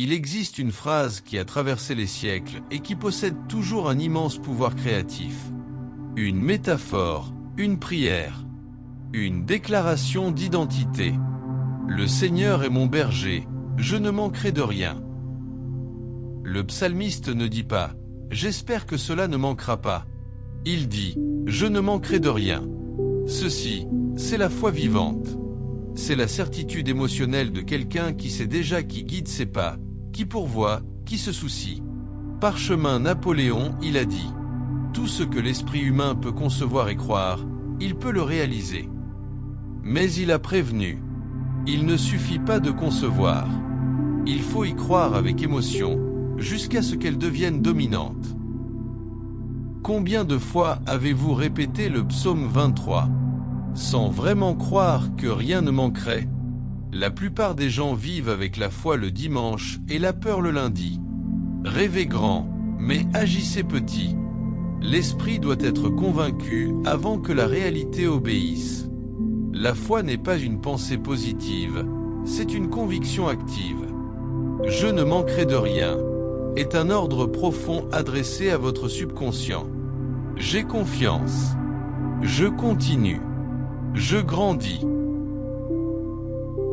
Il existe une phrase qui a traversé les siècles et qui possède toujours un immense pouvoir créatif. Une métaphore, une prière, une déclaration d'identité. Le Seigneur est mon berger, je ne manquerai de rien. Le psalmiste ne dit pas « J'espère que cela ne manquera pas ». Il dit « Je ne manquerai de rien ». Ceci, c'est la foi vivante. C'est la certitude émotionnelle de quelqu'un qui sait déjà qui guide ses pas, qui pourvoit, qui se soucie. Parchemin Napoléon, il a dit « Tout ce que l'esprit humain peut concevoir et croire, il peut le réaliser. » Mais il a prévenu « Il ne suffit pas de concevoir. Il faut y croire avec émotion, jusqu'à ce qu'elle devienne dominante. » Combien de fois avez-vous répété le psaume 23 sans vraiment croire que rien ne manquerait? La plupart des gens vivent avec la foi le dimanche et la peur le lundi. Rêvez grand, mais agissez petit. L'esprit doit être convaincu avant que la réalité obéisse. La foi n'est pas une pensée positive, c'est une conviction active. Je ne manquerai de rien est un ordre profond adressé à votre subconscient. J'ai confiance. Je continue. Je grandis.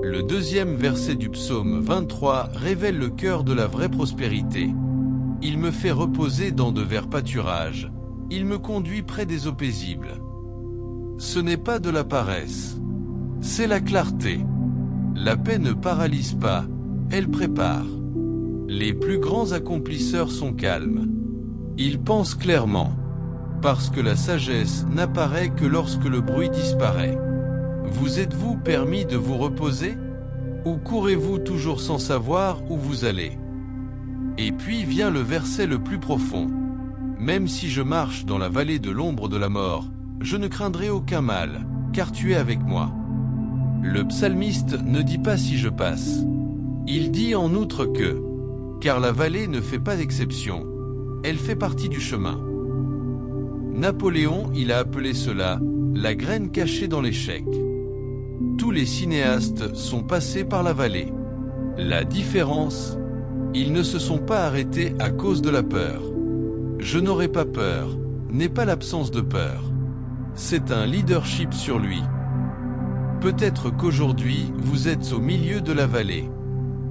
Le deuxième verset du psaume 23 révèle le cœur de la vraie prospérité. Il me fait reposer dans de verts pâturages. Il me conduit près des eaux paisibles. Ce n'est pas de la paresse. C'est la clarté. La paix ne paralyse pas, elle prépare. Les plus grands accomplisseurs sont calmes. Ils pensent clairement. Parce que la sagesse n'apparaît que lorsque le bruit disparaît. Vous êtes-vous permis de vous reposer? Ou courez-vous toujours sans savoir où vous allez? Et puis vient le verset le plus profond. Même si je marche dans la vallée de l'ombre de la mort, je ne craindrai aucun mal, car tu es avec moi. Le psalmiste ne dit pas si je passe. Il dit en outre que, car la vallée ne fait pas exception, elle fait partie du chemin. Napoléon, il a appelé cela la graine cachée dans l'échec. Tous les cinéastes sont passés par la vallée. La différence, ils ne se sont pas arrêtés à cause de la peur. Je n'aurai pas peur, n'est pas l'absence de peur. C'est un leadership sur lui. Peut-être qu'aujourd'hui, vous êtes au milieu de la vallée.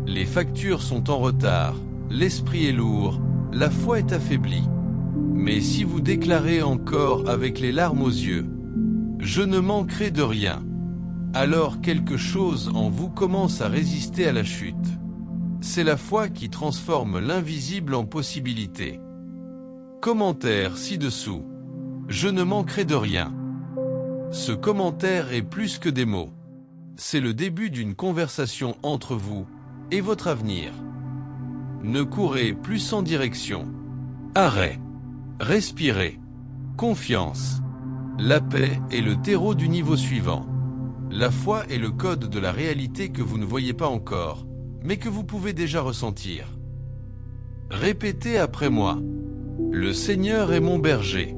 Les factures sont en retard, l'esprit est lourd, la foi est affaiblie. Mais si vous déclarez encore avec les larmes aux yeux, « Je ne manquerai de rien », alors quelque chose en vous commence à résister à la chute. C'est la foi qui transforme l'invisible en possibilité. Commentaire ci-dessous. Je ne manquerai de rien. Ce commentaire est plus que des mots. C'est le début d'une conversation entre vous et votre avenir. Ne courez plus sans direction. Arrêt. Respirez. Confiance. La paix est le terreau du niveau suivant. La foi est le code de la réalité que vous ne voyez pas encore, mais que vous pouvez déjà ressentir. Répétez après moi. Le Seigneur est mon berger.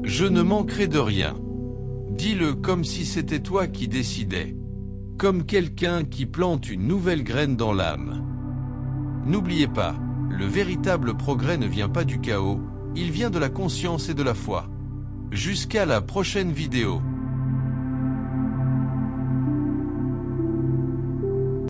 Je ne manquerai de rien. Dis-le comme si c'était toi qui décidais. Comme quelqu'un qui plante une nouvelle graine dans l'âme. N'oubliez pas, le véritable progrès ne vient pas du chaos, il vient de la conscience et de la foi. Jusqu'à la prochaine vidéo.